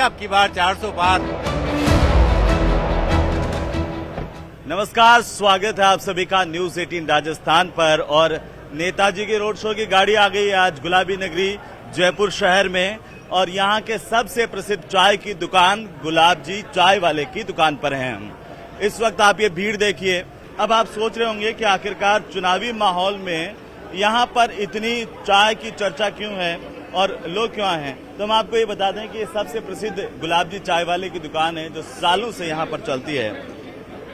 अब की बार 400 पार। नमस्कार, स्वागत है आप सभी का न्यूज 18 राजस्थान पर। और नेताजी के रोड शो की गाड़ी आ गई आज गुलाबी नगरी जयपुर शहर में। और यहाँ के सबसे प्रसिद्ध चाय की दुकान गुलाब जी चाय वाले की दुकान पर हैं हम। इस वक्त आप ये भीड़ देखिए। अब आप सोच रहे होंगे कि आखिरकार चुनावी माहौल में यहाँ पर इतनी चाय की चर्चा क्यों है और लोग क्यों आए हैं। तो हम आपको ये बता दें कि ये सबसे प्रसिद्ध गुलाब जी चाय वाले की दुकान है जो सालों से यहाँ पर चलती है।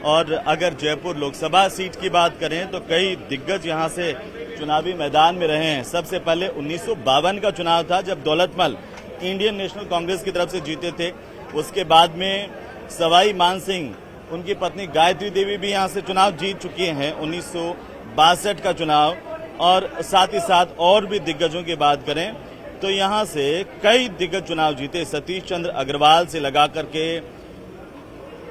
और अगर जयपुर लोकसभा सीट की बात करें तो कई दिग्गज यहाँ से चुनावी मैदान में रहे हैं। सबसे पहले 1952 का चुनाव था जब दौलतमल इंडियन नेशनल कांग्रेस की तरफ से जीते थे। उसके बाद में सवाई मानसिंह, उनकी पत्नी गायत्री देवी भी यहाँ से चुनाव जीत चुकी हैं 1962 का चुनाव। और साथ ही साथ और भी दिग्गजों की बात करें तो यहाँ से कई दिग्गज चुनाव जीते। सतीश चंद्र अग्रवाल से लगा करके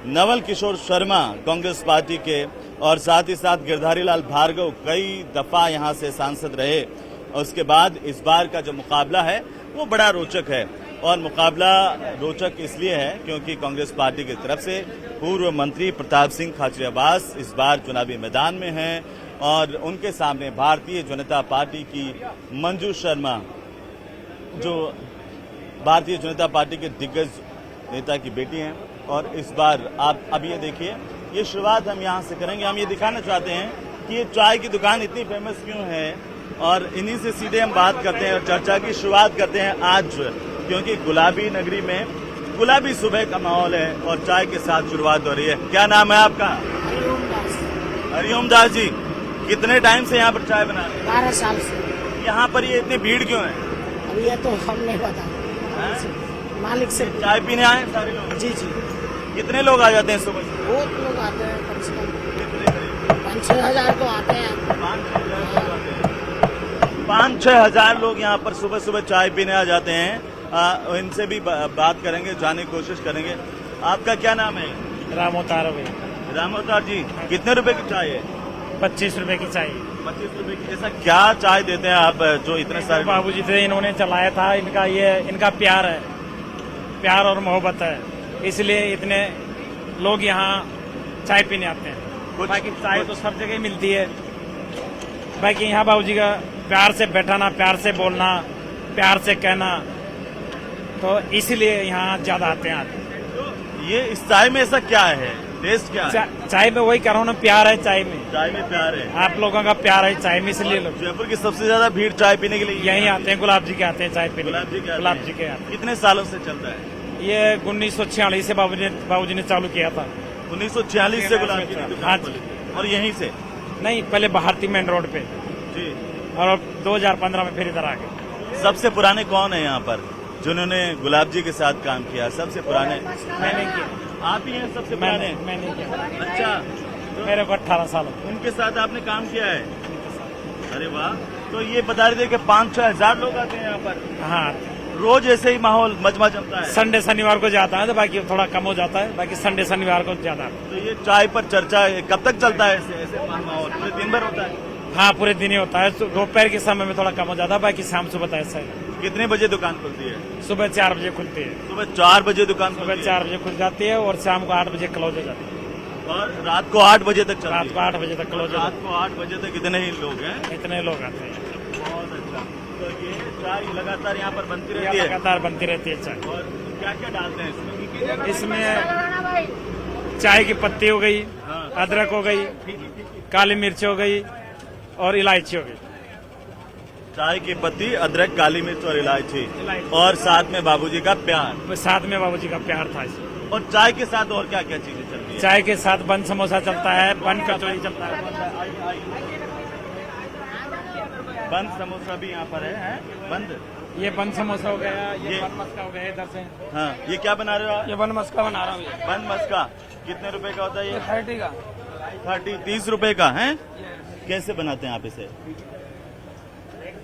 नवल किशोर शर्मा कांग्रेस पार्टी के, और साथ ही साथ गिरधारी लाल भार्गव कई दफा यहाँ से सांसद रहे। और उसके बाद इस बार का जो मुकाबला है वो बड़ा रोचक है। और मुकाबला रोचक इसलिए है क्योंकि कांग्रेस पार्टी की तरफ से पूर्व मंत्री प्रताप सिंह खाचरियावास इस बार चुनावी मैदान में हैं और उनके सामने भारतीय जनता पार्टी की मंजू शर्मा, जो भारतीय जनता पार्टी के दिग्गज नेता की बेटी हैं। और इस बार आप अब ये देखिए, ये शुरुआत हम यहाँ से करेंगे। हम ये दिखाना चाहते हैं कि ये चाय की दुकान इतनी फेमस क्यों है और इन्हीं से सीधे हम बात करते हैं और चर्चा की शुरुआत करते हैं आज, क्योंकि गुलाबी नगरी में गुलाबी सुबह का माहौल है और चाय के साथ शुरुआत हो रही है। क्या नाम है आपका? हरिओम दास जी। कितने टाइम से यहाँ पर चाय बना रहे हैं? 12 साल से। यहाँ पर ये इतनी भीड़ क्यों है? अब ये तो हम नहीं बता, मालिक से। चाय पीने आए सारे लोग? जी जी। कितने लोग आ जाते हैं सुबह? बहुत लोग आते हैं, कम से कम 5-6 हजार तो आते हैं। 5-6 हजार लोग यहाँ पर सुबह सुबह चाय पीने आ जाते हैं। इनसे भी बात करेंगे, जानने की कोशिश करेंगे। आपका क्या नाम है? रामोतार। रामोतार जी, कितने रुपए की चाय है? 25 रुपए की चाहिए। 25 रुपए की। ऐसा क्या चाय देते हैं आप जो इतने सारे? बाबूजी से इन्होंने चलाया था, इनका प्यार है, प्यार और मोहब्बत है, इसलिए इतने लोग यहाँ चाय पीने आते हैं। बाकी चाय तो सब जगह मिलती है, बाकी यहाँ बाबूजी का प्यार से बैठाना, प्यार से बोलना, प्यार से कहना, तो इसलिए यहाँ ज्यादा आते हैं। ये इस चाय में ऐसा क्या है? टेस्ट क्या है? चाय में वही कह रहा हूँ ना, प्यार है चाय में। चाय में प्यार है, आप लोगों का प्यार है चाय में, इसलिए लोग जयपुर की सबसे ज्यादा भीड़ चाय पीने के लिए यहीं आते हैं। गुलाब जी के आते हैं चाय पीने। गुलाब जी के आते गुलाब हैं। जी के आते हैं। कितने सालों से चलता है ये 1946 से बाबूजी ने चालू किया था। 1946 से गुलाब जी की दुकान हाँ खोली? और यहीं से? नहीं, पहले भारती मेन रोड पे, जी। और अब 2015 में फिर इधर आ गए। सबसे पुराने कौन है यहाँ पर जिन्होंने गुलाब जी के साथ काम किया? सबसे पुराने? मैंने किया। आप ही हैं सबसे पुराने? मैंने किया। अच्छा, तो मेरे को 18 साल हो गए। उनके साथ आपने काम किया है? अरे वाह। तो ये बता रहे थे कि 5-6 हजार लोग आते हैं यहाँ पर? हाँ, रोज ऐसे ही माहौल मचमा चलता है? संडे शनिवार को जाता है, तो बाकी थोड़ा कम हो जाता है, बाकी संडे शनिवार को ज्यादा। तो ये चाय पर चर्चा कब तक चलता है? ऐसे माहौल पूरे दिन भर होता है? हाँ, पूरे दिन ही होता है। दोपहर के समय में थोड़ा कम हो जाता है, बाकी शाम सुबह ऐसा है। कितने बजे दुकान खुलती है? सुबह 4 बजे खुलती है। सुबह 4 बजे दुकान खुलती सुबह है? 4 बजे खुल जाती है और शाम को 8 बजे क्लोज हो जाती है। और रात को 8 बजे तक चलती है? रात को 8 बजे तक क्लोज हो रात जाती को 8 बजे तक कितने ही लोग हैं? है। इतने लोग आते हैं। बहुत अच्छा। तो ये चाय लगातार यहाँ पर बनती रहती है? लगातार बनती रहती है चाय। और क्या क्या डालते हैं इसमें? इसमें चाय की पत्ती हो गई, हाँ। अदरक हो गई, काली मिर्च हो गई और इलायची हो गई। चाय की पत्ती, अदरक, काली मिर्च और इलायची, और साथ में बाबूजी का प्यार। साथ में बाबूजी का प्यार था इसमें। और चाय के साथ और क्या क्या चीजें चलती है? चाय के साथ बन समोसा चलता है, बन कचौड़ी चलता है। बंद समोसा भी यहाँ पर है? बंद? ये बन समोसा हो गया, ये- ये बन मस्का हो गया इधर से। हाँ। ये क्या बना रहे हो आप? ये बन मस्का बना रहा हूँ। बंद मस्का कितने रुपए का होता है ये? 30 का। 30 रुपए का है? कैसे बनाते हैं आप इसे?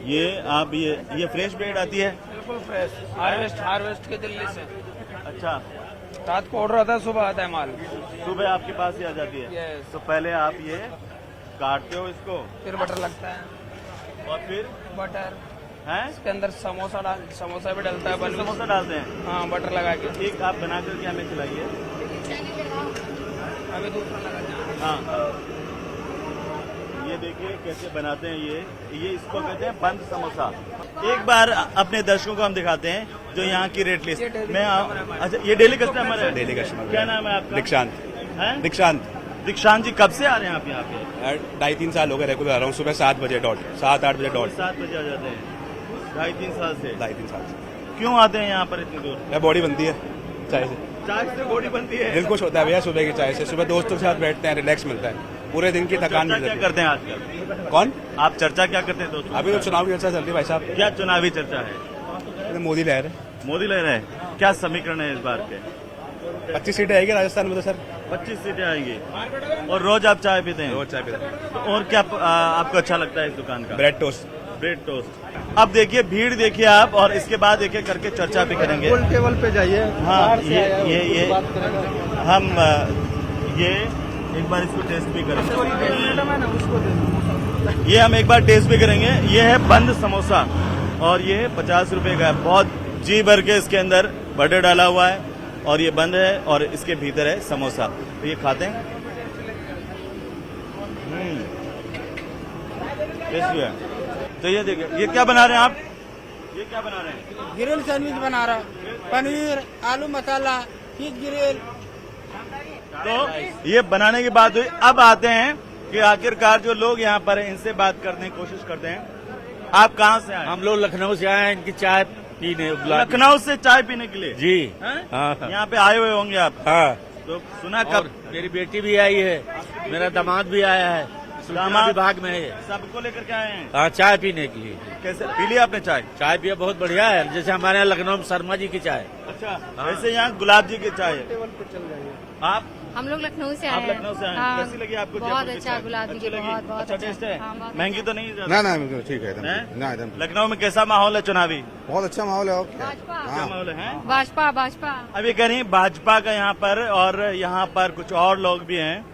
ये आप ये फ्रेश ब्रेड आती है? बिल्कुल फ्रेश, हार्वेस्ट के दिल्ली से। अच्छा, रात को ऑर्डर आता है, सुबह आता है माल। सुबह आपके पास ही आ जाती है? Yes. तो पहले आप ये काटते हो इसको, फिर बटर लगता है, और फिर बटर हैं? इसके अंदर समोसा भी डलता है, बन समोसा डालते हैं। हाँ, बटर लगा के। एक आप बना करके हमें खिलाइए। अभी दूसरा लगा। हाँ, ये देखिए कैसे बनाते हैं ये इसको कहते हैं बंद समोसा। एक बार अपने दर्शकों को हम दिखाते हैं जो यहाँ की रेट लिस्ट। मैं अच्छा, ये डेली कस्टमर है? Daily customer. क्या नाम है आपका? दीक्षांत। हैं? दीक्षांत जी, कब से आ रहे हैं आप यहाँ पे? 2.5-3 साल हो गए रेगुलर आ रहा हूँ, सुबह 7 बजे डॉट, 7-8 बजे डॉट। 7 बजे आ जाते हैं। 2.5-3 साल से। 2.5-3 साल से। क्यों आते हैं यहाँ पर इतनी दूर? मेरा बॉडी बनती है चाय से। चाय से बॉडी बनती है? दिल खुश होता है भैया सुबह की चाय से। सुबह दोस्तों के साथ बैठते हैं, रिलैक्स मिलता है, पूरे दिन की थकान चर्चा मिल क्या जाती करते हैं आजकल? है। कौन? आप चर्चा क्या करते हैं दोस्तों? अभी तो चुनाव की चर्चा चल रही है भाई साहब। क्या चुनावी चर्चा है? मोदी लहर है। मोदी ले रहे हैं। क्या समीकरण है इस बार के? 25 सीटें आएगी राजस्थान में तो सर। 25 सीटें आएंगी। और रोज आप चाय पीते हैं? रोज चाय पीते हैं। तो और क्या आपको अच्छा लगता है इस दुकान का? Bread toast. Bread toast. अब देखिए भीड़ देखिए आप, और इसके बाद एक एक करके चर्चा भी करेंगे। गोल टेबल पे जाइए। हाँ, बाहर से आया है, ये उसको बात करेगा। हम ये एक बार इसको टेस्ट भी करेंगे। ये हम एक बार टेस्ट भी करेंगे। ये है बंद समोसा और ये 50 रुपए का है। बहुत जी भर के इसके अंदर बटर डाला हुआ है और ये बंद है और इसके भीतर है समोसा। तो ये खाते हैं। टेस्टी है। तो ये देखिए, ये क्या बना रहे हैं आप? ये क्या बना रहे हैं? ग्रिल सैंडविच बना रहा, पनीर आलू मसाला फिश ग्रिल। तो ये बनाने की बात हुई। अब आते हैं कि आखिरकार जो लोग यहाँ पर हैं इनसे बात करने की कोशिश करते हैं। आप कहाँ से आए? हम लोग लखनऊ से आए हैं इनकी चाय पीने। लखनऊ से चाय पीने के लिए? जी हैं? हाँ यहाँ पे आए हुए होंगे आप? हाँ। तो सुना और कब? मेरी बेटी भी आई है, मेरा दामाद भी आया है, सूचना दामाद? विभाग में है। सबको लेकर के आए हैं? हाँ, चाय पीने के लिए। कैसे पी लिया आपने चाय? चाय पिया बहुत बढ़िया है, जैसे हमारे यहाँ लखनऊ में शर्मा जी की चाय। अच्छा, वैसे यहाँ गुलाब जी की चाय है। आप हम लोग लखनऊ से आए आप हैं। लखनऊ से आए हैं। हाँ, कैसी लगी आपको? बहुत जयपुर की अच्छा, चाय? गुलाब जी अच्छी की लगी? बहुत बहुत अच्छा टेस्ट है? हाँ, बहुत महंगी तो नहीं ना ना ठीक है एकदम। हैं? ना एकदम लखनऊ में कैसा माहौल है चुनावी? बहुत अच्छा माहौल है। भाजपा क्या माहौल है? भाजपा भाजपा। अब ये कह रही हैं भाजपा का यहाँ पर, और यहाँ पर कुछ और लोग भी हैं,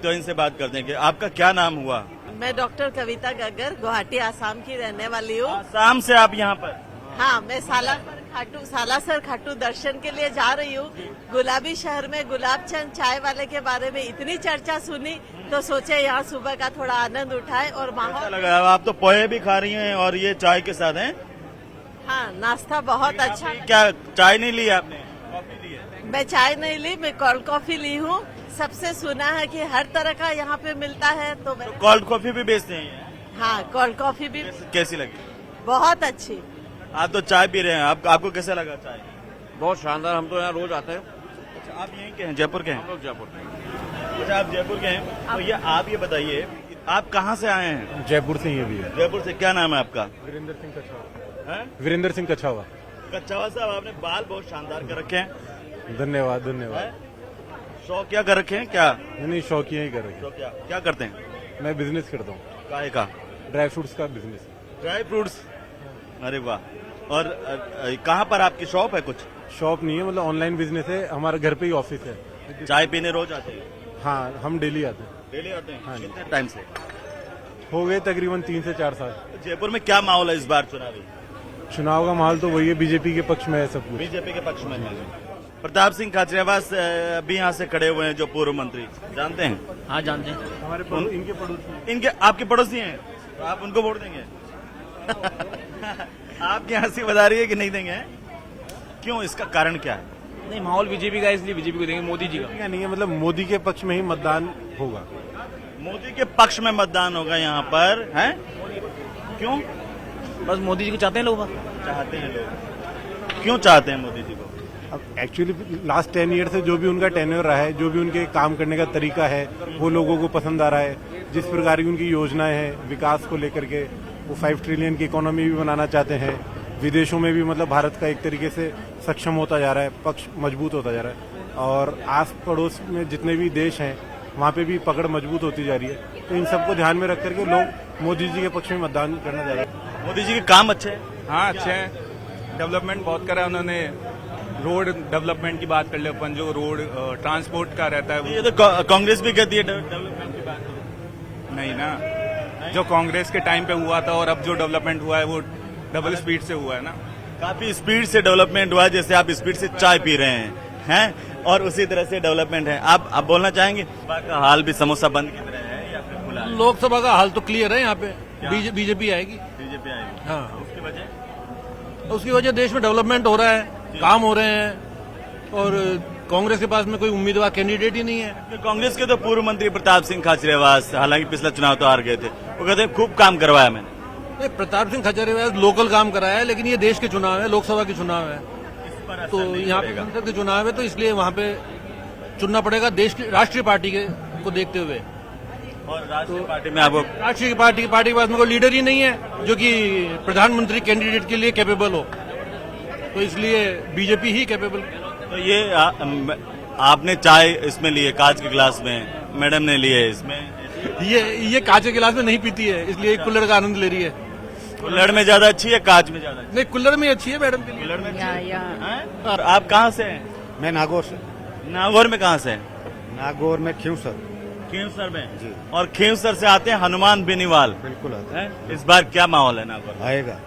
तो इनसे बात करते हैं कि आपका क्या नाम हुआ? मैं डॉक्टर कविता गग्गर, गुवाहाटी आसाम की रहने वाली हूँ। आसाम से आप यहाँ पर? हाँ, मैं सालासर खाटू दर्शन के लिए जा रही हूँ। गुलाबी शहर में गुलाब चंद चाय वाले के बारे में इतनी चर्चा सुनी तो सोचे यहाँ सुबह का थोड़ा आनंद उठाए और अच्छा माहौल। लगा। आप तो पोहे भी खा रही हैं और ये चाय के साथ हैं? हाँ, नाश्ता बहुत अच्छा लगा। क्या चाय नहीं ली आपने? कॉफी ली है? मैं चाय नहीं ली, मैं कोल्ड कॉफी ली हूँ। सबसे सुना है कि हर तरह का यहाँ पे मिलता है, तो मैं कोल्ड कॉफी भी बेचते हैं ये? हाँ, कोल्ड कॉफी भी कैसी लगी? बहुत अच्छी। आप तो चाय पी रहे हैं, आपको कैसा लगा चाय? बहुत शानदार, हम तो यहाँ रोज आते हैं। अच्छा, आप यहीं के हैं? जयपुर के हैं? हम लोग जयपुर। अच्छा, आप जयपुर के हैं। तो ये आप ये बताइए, आप कहाँ से आए हैं? जयपुर से ही भी है। जयपुर से। क्या नाम है आपका? वीरेंद्र सिंह कछावा। हैं? वीरेंद्र सिंह कछावा। कच्चावा साहब, आपने बाल बहुत शानदार कर रखे हैं। धन्यवाद धन्यवाद। हैं? शौक क्या कर रखे हैं? क्या नहीं, शौकिया ही कर रहे शौक क्या करते हैं? हैं। मैं बिजनेस करता हूँ, काहे का? ड्राई फ्रूट्स का बिजनेस। Dry fruits? अरे वाह। और कहाँ पर आपकी शॉप है? कुछ शॉप नहीं है, मतलब ऑनलाइन बिजनेस है। हमारे घर पे ही ऑफिस है। चाय पीने रोज आते हैं? हाँ, हम डेली आते हैं। डेली आते हैं? हाँ जी। कितने टाइम से? हो गए तकरीबन 3 से 4 साल। जयपुर में क्या माहौल है इस बार चुनावी? चुनाव का माहौल तो वही है, बीजेपी के पक्ष में है सब कुछ। बीजेपी के पक्ष में है। प्रताप सिंह खाचरियावास भी यहाँ से खड़े हुए हैं, जो पूर्व मंत्री, जानते हैं? हाँ, जानते हैं। हमारे इनके पड़ोसी। इनके आपके पड़ोसी हैं, तो आप उनको वोट देंगे? आपकी हंसी बता रही है कि नहीं देंगे? क्यों, इसका कारण क्या है? नहीं, माहौल बीजेपी का, इसलिए बीजेपी को देंगे, मोदी जी का। नहीं है, मतलब मोदी के पक्ष में ही मतदान होगा। मोदी के पक्ष में मतदान होगा यहाँ पर, हैं? क्यों बस मोदी जी को चाहते हैं लोग। चाहते हैं लोग? क्यों चाहते हैं मोदी जी को? अब एक्चुअली लास्ट 10 ईयर से जो भी उनका टेन्योर रहा है, जो भी उनके काम करने का तरीका है, वो लोगों को पसंद आ रहा है। जिस प्रकार की उनकी योजनाएं हैं विकास को लेकर के, वो 5 ट्रिलियन की इकोनॉमी भी बनाना चाहते हैं। विदेशों में भी मतलब भारत का एक तरीके से सक्षम होता जा रहा है, पक्ष मजबूत होता जा रहा है। और आस पड़ोस में जितने भी देश हैं वहाँ पे भी पकड़ मजबूत होती जा रही है। तो इन सबको ध्यान में रख करके लोग मोदी जी के पक्ष में मतदान करना जा रहे हैं। मोदी जी के काम अच्छे हैं? हाँ, अच्छे हैं। डेवलपमेंट बहुत करा है उन्होंने। रोड डेवलपमेंट की बात कर ले अपन, जो रोड ट्रांसपोर्ट का रहता है ये तो कांग्रेस भी कहती है डेवलपमेंट की बात। नहीं ना, जो कांग्रेस के टाइम पे हुआ था और अब जो डेवलपमेंट हुआ है वो डबल स्पीड से हुआ है ना। काफी स्पीड से डेवलपमेंट हुआ है, जैसे आप स्पीड से चाय पी रहे हैं और उसी तरह से डेवलपमेंट है। आप बोलना चाहेंगे का हाल भी समोसा बंद की तरह है या फिर खुला है? लोकसभा का हाल तो क्लियर है, यहाँ पे बीजेपी आएगी। बीजेपी आएगी। हाँ, उसकी वजह देश में डेवलपमेंट हो रहा है, काम हो रहे हैं और कांग्रेस के पास में कोई उम्मीदवार कैंडिडेट ही नहीं है। कांग्रेस के तो पूर्व मंत्री प्रताप सिंह खाचरियावास, हालांकि पिछला चुनाव तो हार गए थे, वो कहते हैं खूब काम करवाया मैंने। प्रताप सिंह खाचरियावास लोकल काम कराया है, लेकिन ये देश के चुनाव है, लोकसभा के चुनाव है, तो यहाँ पे संसद के चुनाव है, तो इसलिए वहाँ पे चुनना पड़ेगा देश की राष्ट्रीय पार्टी को देखते हुए। और राष्ट्रीय पार्टी में आपको राष्ट्रीय पार्टी के पास में कोई लीडर ही नहीं है जो कि प्रधानमंत्री कैंडिडेट के लिए कैपेबल हो, तो इसलिए बीजेपी ही कैपेबल। तो ये आपने चाय इसमें ली है कांच के गिलास में, मैडम ने ली है इसमें, ये कांच के गिलास में नहीं पीती है, इसलिए कुल्हड़ का आनंद ले रही है। कुल्हड़ में ज्यादा अच्छी है कांच में ज्यादा? नहीं, कुल्हड़ में अच्छी है मैडम के लिए। कुल्हड़ में अच्छी है। और आप कहाँ से हैं? मैं नागौर से। नागौर में कहाँ से हैं? नागौर में खींवसर। खींवसर में जी। और खींवसर से आते हैं हनुमान बेनीवाल। बिल्कुल आते हैं। इस बार क्या माहौल है नागौर? आएगा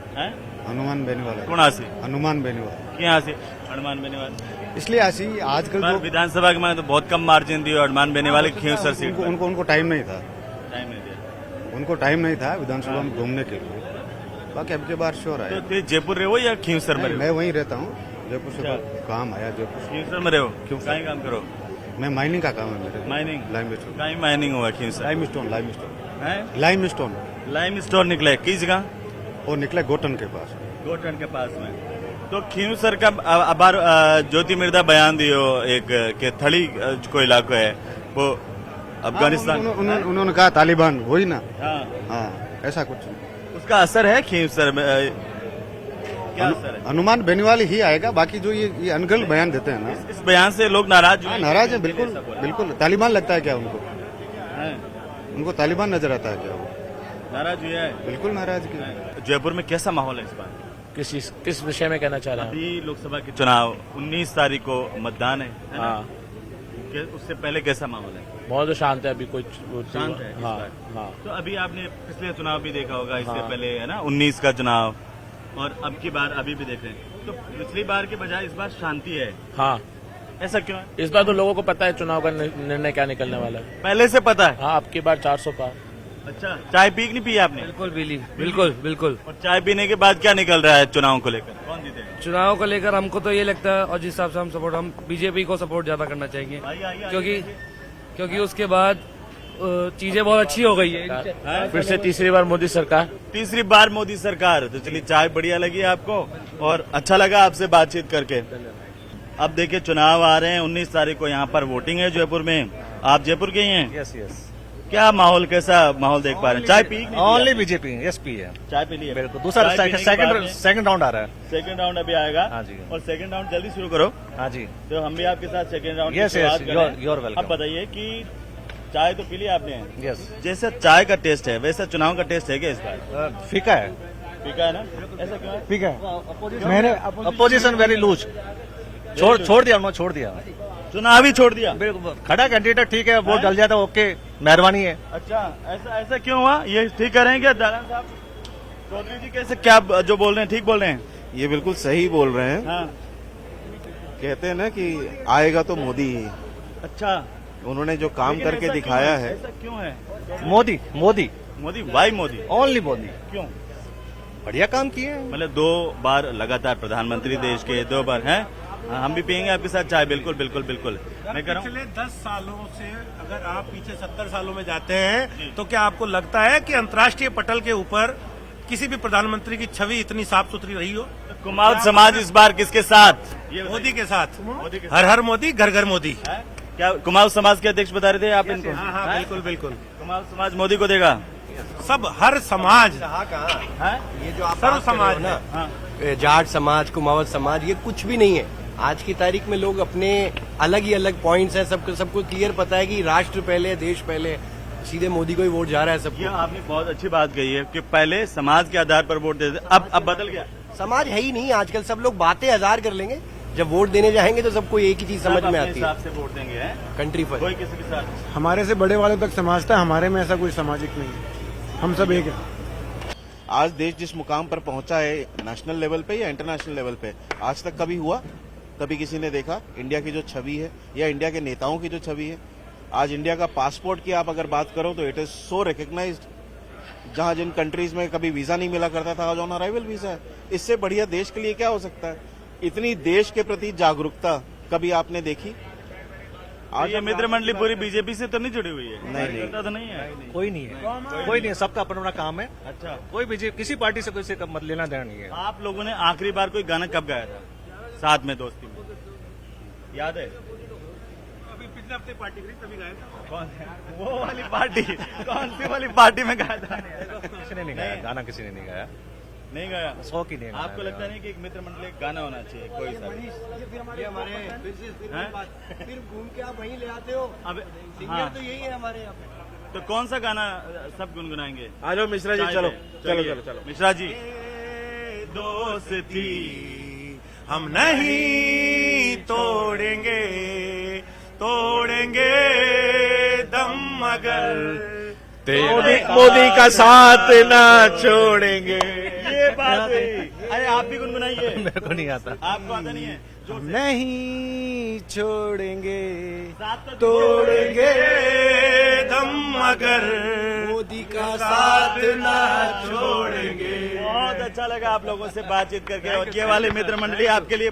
हनुमान बेनीवाल। कौन सी? हनुमान बेनीवाल। यहाँ से हनुमान बेनीवाल इसलिए ऐसी आजकल जो विधानसभा के में तो बहुत कम मार्जिन दी हनुमान बेनीवाल की खींवसर सीट। उनको टाइम नहीं था, उनको टाइम नहीं था विधानसभा में घूमने के लिए। बाकी अब के बार श्योर आया। तो जयपुर रहे हो या खींवसर में? मैं वहीं रहता हूँ, जयपुर से काम आया जयपुर। खींवसर में रहे हो? क्यों काम करो? मैं माइनिंग का काम है मेरे। माइनिंग? लाइमस्टोन। माइनिंग हुआ खींवसर? लाइम स्टोन निकला है किस जगह? वो निकला गोटन के पास। गोटन के पास में। तो खींवसर का अबार ज्योति मिर्दा बयान दियो एक के थड़ी को इलाको है वो अफगानिस्तान। उन्होंने कहा तालिबान वही ना। हाँ, ऐसा कुछ उसका असर है खींवसर में? क्या असर है? हनुमान बेनीवाल ही आएगा, बाकी जो ये अनगढ़ बयान देते हैं ना, इस बयान से लोग नाराज हुए? नाराज है, बिल्कुल। तालिबान लगता है क्या उनको? उनको तालिबान नजर आता है क्या? वो नाराज हुआ है? बिल्कुल नाराज है। जयपुर में कैसा माहौल है इस बार? किस विषय में कहना चाह रहा है? अभी लोकसभा के चुनाव 19 तारीख को मतदान है। हाँ, उससे पहले कैसा माहौल है? बहुत शांत है, अभी कोई शांत है। हाँ, हाँ। तो अभी आपने पिछले चुनाव भी देखा होगा, इससे पहले है ना 19 का चुनाव, और अब की बार अभी भी देख रहे हैं, तो पिछली बार के बजाय इस बार शांति है। हाँ, ऐसा क्यों है? इस बार तो लोगों को पता है चुनाव का निर्णय क्या निकलने वाला है, पहले से पता है। हाँ, अब की बार 400 पार। अच्छा, चाय पी नहीं पी आपने? बिल्कुल। और चाय पीने के बाद क्या निकल रहा है चुनाव को लेकर? कौन जीतेगा चुनाव को लेकर? हमको तो ये लगता है, और जिस हिसाब से हम बीजेपी को सपोर्ट ज्यादा करना चाहिए, क्योंकि उसके बाद चीजें बहुत अच्छी हो गई है। फिर से तीसरी बार मोदी सरकार। तीसरी बार मोदी सरकार। तो चलिए, चाय बढ़िया लगी आपको और अच्छा लगा आपसे बातचीत करके। अब देखिए चुनाव आ रहे हैं, 19 तारीख को यहाँ पर वोटिंग है जयपुर में। आप जयपुर के ही हैं? यस। क्या माहौल, कैसा माहौल देख पा रहे हैं? चाय P? Only BJP. Yes, P है। चाय पी ली है? बिल्कुल। दूसरा सेकंड राउंड आ रहा है। सेकंड राउंड अभी आएगा। हाँ जी। और सेकंड राउंड जल्दी शुरू करो। हाँ जी। तो हम भी आपके साथ second round yes, your welcome. अब बताइए कि चाय तो पी ली आपने? यस। जैसा चाय का टेस्ट है वैसा चुनाव का टेस्ट है क्या इस बार? फीका है। फीका है ना? ऐसा क्यों है? फीका है। मैंने अपोजिशन वेरी लूज। छोड़ दिया। चुनाव ही छोड़ दिया? बिल्कुल। खड़ा कैंडिडेट ठीक है, वोट डल जाता, ओके, मेहरबानी है। अच्छा, ऐसा क्यों हुआ? ये ठीक कह रहे हैं क्या दारान साहब? चौधरी जी कैसे, क्या जो बोल रहे हैं ठीक बोल रहे हैं? ये बिल्कुल सही बोल रहे हैं। हाँ। कहते हैं ना कि आएगा तो मोदी ही। अच्छा, उन्होंने जो काम करके दिखाया है। ऐसा क्यों है? मोदी। वाई मोदी? ओनली मोदी। क्यों? बढ़िया काम किए हैं। मतलब 2 बार लगातार प्रधानमंत्री देश के, 2 बार हैं। हम भी पियेंगे आपके साथ चाय। बिल्कुल। मैं कह रहा हूँ पिछले 10 सालों से अगर आप पीछे 70 सालों में जाते हैं तो क्या आपको लगता है कि अंतर्राष्ट्रीय पटल के ऊपर किसी भी प्रधानमंत्री की छवि इतनी साफ सुथरी रही हो? कुमाऊं समाज इस बार किसके साथ? मोदी के साथ। हर मोदी, घर घर मोदी। क्या कुमाऊं समाज के अध्यक्ष बता रहे थे आप इनको? हाँ, बिल्कुल। कुमाऊं समाज मोदी को देगा? सब, हर समाज, ये जो आप सर्व समाज ना, जाट समाज, कुमावत समाज, ये कुछ भी नहीं है। आज की तारीख में लोग अपने अलग ही अलग पॉइंट्स हैं, सबको क्लियर पता है कि राष्ट्र पहले, देश पहले, सीधे मोदी को ही वोट जा रहा है सबको। ये आपने बहुत अच्छी बात कही है कि पहले समाज के आधार पर वोट देते, अब बदल गया। समाज है ही नहीं आजकल, सब लोग बातें हजार कर लेंगे, जब वोट देने जाएंगे तो सबको एक ही चीज समझ में आती है। से वोट देंगे कंट्री पर कोई किसी के साथ। हमारे से बड़े वालों तक समाजता है, हमारे में ऐसा कोई सामाजिक नहीं है। हम सब एक हैं। आज देश जिस मुकाम पर पहुंचा है, नेशनल लेवल पे या इंटरनेशनल लेवल पे, आज तक कभी हुआ? कभी किसी ने देखा? इंडिया की जो छवि है या इंडिया के नेताओं की जो छवि है, आज इंडिया का पासपोर्ट की आप अगर बात करो तो इट इज सो रिकग्नाइज्ड। जहां जिन कंट्रीज में कभी वीजा नहीं मिला करता था, आज ऑन अराइवल वीजा है। इससे बढ़िया देश के लिए क्या हो सकता है? इतनी देश के प्रति जागरूकता कभी आपने देखी? आज ये मित्र मंडली पूरी बीजेपी से तो नहीं जुड़ी हुई है? नहीं। तो नहीं है, कोई नहीं है, कोई नहीं है, सबका अपना अपना काम है। अच्छा, कोई बीजेपी किसी पार्टी से कोई मत लेना देना नहीं है। आप लोगों ने आखिरी बार कोई गाना कब गाया था साथ में दोस्ती में, याद है? अभी पिछले हफ्ते पार्टी करी तभी गाया था। कौन है वो वाली पार्टी? कौन सी वाली पार्टी में गाया था? किसी ने नहीं गाया गाना, किसी ने नहीं गाया, नहीं गाया। शौक ही नहीं। आपको लगता नहीं कि एक मित्र मंडल एक गाना होना चाहिए कोई सा? फिर घूम के आप वहीं ले आते हो। अब सिंगर तो यही है हमारे यहाँ पे। तो कौन सा गाना सब गुनगुनाएंगे? आ जाओ मिश्रा जी, चलो चलो चलो चलो। मिश्रा जी, दोस्ती हम नहीं तोड़ेंगे, तोड़ेंगे दम मगर मोदी का साथ ना छोड़ेंगे। ये बात हुई। अरे आप भी गुनगुनाइए। मेरे को नहीं आता। आपको आता नहीं है? नहीं छोड़ेंगे, तोड़ेंगे दम मगर मोदी का साथ ना छोड़ेंगे। बहुत अच्छा लगा आप लोगों से बातचीत करके, और ये वाली मित्र मंडली आपके लिए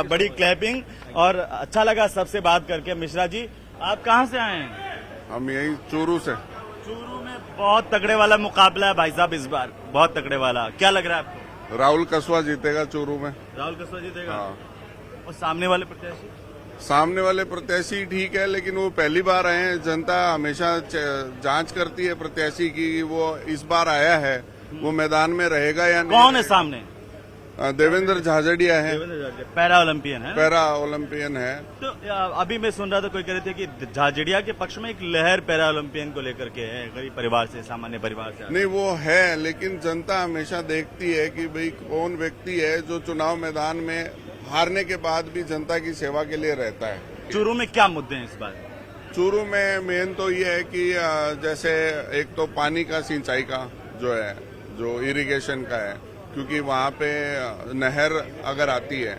बड़ी क्लैपिंग, और अच्छा लगा सबसे बात करके। मिश्रा जी, आप कहाँ से आए हैं? हम यही चूरू से। चूरू में बहुत तगड़े वाला मुकाबला है भाई साहब इस बार, बहुत तगड़े वाला। क्या लग रहा है आपको? राहुल कसवा जीतेगा चूरू में। राहुल कसवा जीतेगा? हाँ। और सामने वाले प्रत्याशी? सामने वाले प्रत्याशी ठीक है, लेकिन वो पहली बार आए हैं। जनता हमेशा जांच करती है प्रत्याशी की, वो इस बार आया है, वो मैदान में रहेगा या नहीं। कौन है सामने? देवेंद्र झाझड़िया है, पैरा ओलंपियन है। पैरा ओलंपियन है। तो अभी मैं सुन रहा था, कोई कह रहे थे कि झाझड़िया के पक्ष में एक लहर पैरा ओलंपियन को लेकर के है, गरीब परिवार से, सामान्य परिवार से। नहीं, वो है, लेकिन जनता हमेशा देखती है कि भाई कौन व्यक्ति है जो चुनाव मैदान में हारने के बाद भी जनता की सेवा के लिए रहता है। चूरू में क्या मुद्दे हैं इस बार? चूरू में मेन तो ये है कि जैसे एक तो पानी का, सिंचाई का जो है, जो इरिगेशन का है, क्योंकि वहाँ पे नहर अगर आती है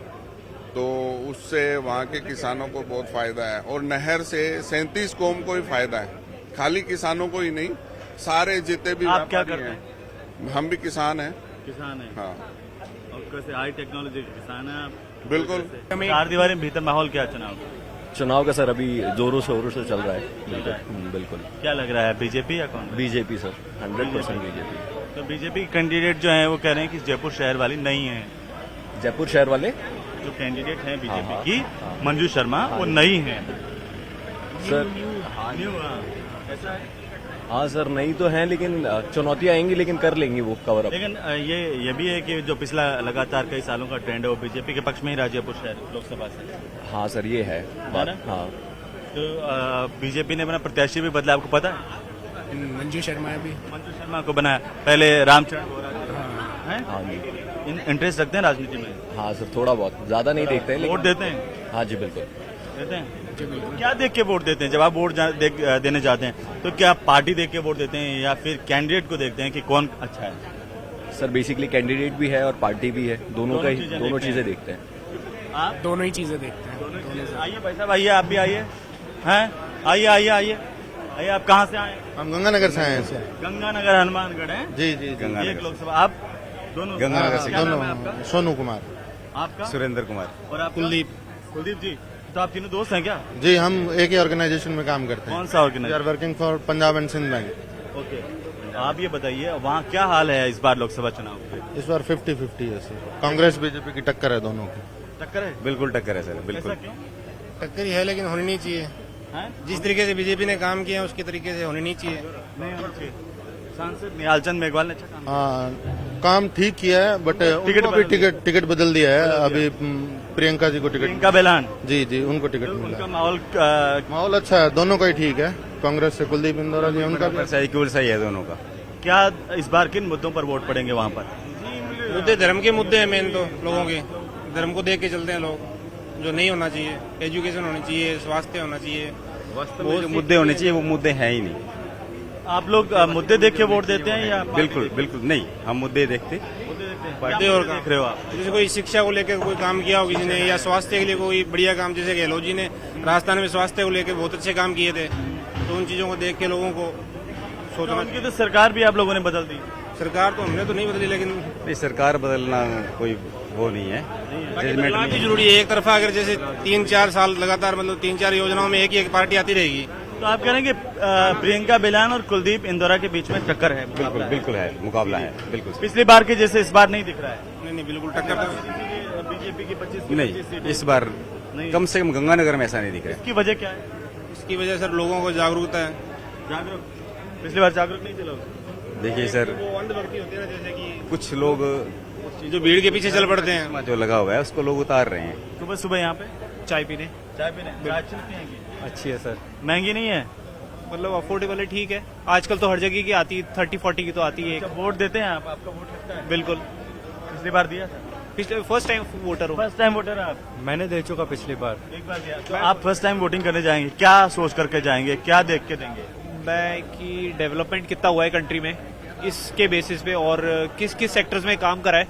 तो उससे वहाँ के किसानों को बहुत फायदा है, और नहर से 37 कौम को ही फायदा है, खाली किसानों को ही नहीं, सारे जितने भी। आप क्या करते हैं? हम भी किसान हैं। किसान हैं? हाँ। और कैसे हाई टेक्नोलॉजी के किसान हैं आप? बिल्कुल। 4 दीवारी में भीतर माहौल क्या चुनाव? चुनाव का सर अभी जोरों शोरों से चल रहा है। बिल्कुल। क्या लग रहा है, बीजेपी या कौन? BJP sir, 100% BJP. तो बीजेपी कैंडिडेट जो है वो कह रहे हैं कि जयपुर शहर वाली नहीं है। जयपुर शहर वाले जो कैंडिडेट हैं बीजेपी की, मंजू शर्मा, वो नहीं है सर। न्यू। ऐसा है? हाँ सर, नहीं तो है, लेकिन चुनौतियां आएंगी, लेकिन कर लेंगी वो कवर अप। लेकिन ये भी है कि जो पिछला लगातार कई सालों का ट्रेंड है वो बीजेपी के पक्ष में ही रहा जयपुर शहर लोकसभा से। हाँ सर, ये है बात। हाँ, तो बीजेपी ने अपना प्रत्याशी भी बदला, आपको पता है? मंजू शर्मा भी। मंजू शर्मा को बनाया, पहले रामचरण बोरा। हाँ जी। इंटरेस्ट रखते हैं राजनीति में? हाँ सर, थोड़ा बहुत, ज्यादा नहीं देखते हैं। वोट देते हैं? हाँ जी, बिल्कुल देते हैं। क्या देख के वोट देते हैं जब आप वोट देने जाते हैं? तो क्या पार्टी देख के वोट देते हैं या फिर कैंडिडेट को देखते हैं कि कौन अच्छा है? सर, बेसिकली कैंडिडेट भी है और पार्टी भी है, दोनों चीजें देखते हैं। आप दोनों ही चीजें देखते हैं। आइए भाई साहब, आइए, आप भी आइए। हैं, आइए आइए आइए आइए। आप कहाँ से आए? हम गंगानगर से आए हैं। गंगानगर हनुमानगढ़ है? जी जी, एक लोकसभा। आप दोनों? गंगानगर से। क्या नाम है आपका? सोनू कुमार। आपका? सुरेंद्र कुमार। और आप? कुलदीप जी। तो आप तीनों दोस्त हैं क्या? जी, हम एक ही ऑर्गेनाइजेशन में काम करते हैं। कौन सा organization? We are working for Punjab and Sind bank. Okay, आप ये बताइए वहाँ क्या हाल है इस बार लोकसभा चुनाव में? इस बार 50-50 है सर, कांग्रेस बीजेपी की टक्कर है दोनों की। टक्कर है? बिल्कुल टक्कर है सर, बिल्कुल। ऐसा क्यों? टक्कर ही है, लेकिन होनी नहीं चाहिए। जिस तरीके से बीजेपी ने काम किया उसके तरीके से होनी नहीं चाहिए। नहीं होनी चाहिए। सांसद निहालचंद मेघवाल ने अच्छा काम किया। हाँ, काम ठीक किया है, बट उनको भी टिकट बदल दिया है। अभी प्रियंका जी को टिकट। प्रियंका बेलान? जी जी, उनको टिकट मिला। उनका माहौल अच्छा है, दोनों का ही ठीक है। कांग्रेस से कुलदीप इंदौरा जी, उनका भी सही है दोनों का। क्या इस बार किन मुद्दों पर वोट पड़ेंगे वहाँ पर? मुद्दे धर्म के मुद्दे हैं मेन तो, लोगों के धर्म को देख के चलते हैं लोग, जो नहीं होना चाहिए। एजुकेशन होनी चाहिए, स्वास्थ्य होना चाहिए, वो जो मुद्दे होने चाहिए वो मुद्दे हैं ही नहीं। आप लोग मुद्दे देख के वोट देते हैं या बिल्कुल बिल्कुल नहीं, हम मुद्दे देखते मुद्दे और देख रहे हो आप? जैसे कोई शिक्षा को लेकर कोई काम किया हो किसी ने, या स्वास्थ्य के लिए कोई बढ़िया काम, जैसे गहलोत जी ने राजस्थान में स्वास्थ्य को लेकर बहुत अच्छे काम किए थे, तो उन चीजों को देख के लोगों को सोचना। उनकी तो सरकार भी आप लोगों ने बदल दी। सरकार तो हमने तो नहीं बदली, लेकिन सरकार बदलना कोई वो नहीं है, बदलाव भी जरूरी है। एक तरफा अगर जैसे 3-4 साल लगातार, मतलब 3-4 योजनाओं में एक ही एक पार्टी आती रहेगी, तो आप कह रहे हैं कि प्रियंका बिलान और कुलदीप इंदौरा के बीच में टक्कर है? बिल्कुल बिल्कुल है, मुकाबला है बिल्कुल। पिछली बार के जैसे इस बार नहीं दिख रहा है? नहीं बिल्कुल टक्कर बीजेपी की 25 नहीं, इस बार कम से कम गंगानगर में ऐसा नहीं दिख रहा है। इसकी वजह क्या है? इसकी वजह सर लोगों को जागरूकता है। जागरूक, पिछली बार जागरूक नहीं थे लोग। देखिए सर, वो अंधभक्ति होती है ना, जैसे कि कुछ लोग जो भीड़ के पीछे चल पड़ते हैं, जो लगा हुआ है उसको लोग उतार रहे हैं। सुबह सुबह यहाँ पे चाय पीने चाय अच्छी लगती है? अच्छी है सर, महंगी नहीं है? मतलब अफोर्डेबल है, ठीक है। आजकल तो हर जगह की आती, 30-40 की तो आती है। वोट देते हैं आप? आपका वोट लगता है? बिल्कुल, पिछली बार दिया था? पिछले फर्स्ट टाइम वोटर हूँ। फर्स्ट टाइम वोटर आप? मैंने दे चुका पिछली बार। एक बार दिया। तो आप फर्स्ट टाइम वोटिंग करने जाएंगे, क्या सोच करके जाएंगे, क्या देख के देंगे? मैं कि डेवलपमेंट कितना हुआ है कंट्री में, इसके बेसिस पे, और किस किस सेक्टर्स में काम करा है,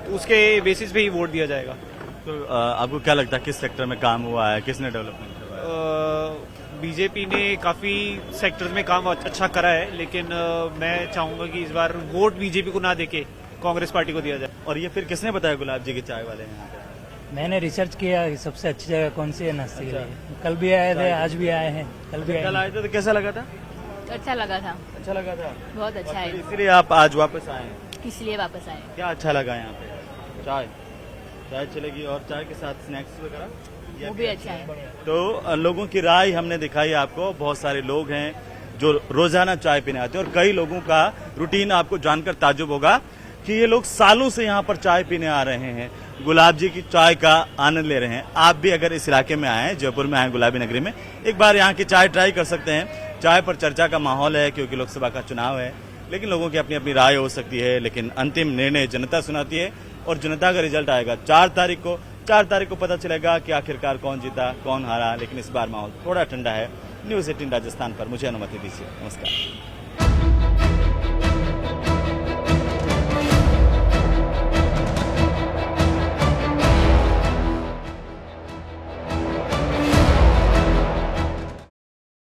तो उसके बेसिस पे ही वोट दिया जाएगा। तो आपको क्या लगता है किस सेक्टर में काम हुआ है, किसने डेवलपमेंट करवाया? बीजेपी ने काफी सेक्टर्स में काम अच्छा करा है, लेकिन मैं चाहूंगा कि इस बार वोट बीजेपी को ना देके कांग्रेस पार्टी को दिया जाए। और ये फिर किसने बताया गुलाब जी की चाय वाले हैं? मैंने रिसर्च किया कि सबसे अच्छी जगह कौन सी है नाश्ते के लिए। कल भी आए थे, आज भी आए हैं, कल भी कल आए थे, तो कैसा लगा था? अच्छा लगा था, अच्छा लगा था, बहुत अच्छा है। इसीलिए आप आज वापस आए हैं? इसलिए वापस आए। क्या अच्छा लगा यहाँ पे? चाय चाय चलेगी, और चाय के साथ स्नैक्स वगैरह वो भी अच्छा है। तो लोगों की राय हमने दिखाई आपको। बहुत सारे लोग हैं जो रोजाना चाय पीने आते हैं, और कई लोगों का रूटीन आपको जानकर ताज्जुब होगा कि ये लोग सालों से यहाँ पर चाय पीने आ रहे हैं, गुलाब जी की चाय का आनंद ले रहे हैं। आप भी अगर इस इलाके में आए हैं, जयपुर में आए गुलाबी नगरी में, एक बार यहाँ की चाय ट्राई कर सकते हैं। चाय पर चर्चा का माहौल है क्योंकि लोकसभा का चुनाव है, लेकिन लोगों की अपनी अपनी राय हो सकती है, लेकिन अंतिम निर्णय जनता सुनाती है, और जनता का रिजल्ट आएगा 4 तारीख को। 4 तारीख को पता चलेगा कि आखिरकार कौन जीता कौन हारा, लेकिन इस बार माहौल थोड़ा ठंडा है। न्यूज़ 18 राजस्थान पर मुझे अनुमति दीजिए। नमस्कार।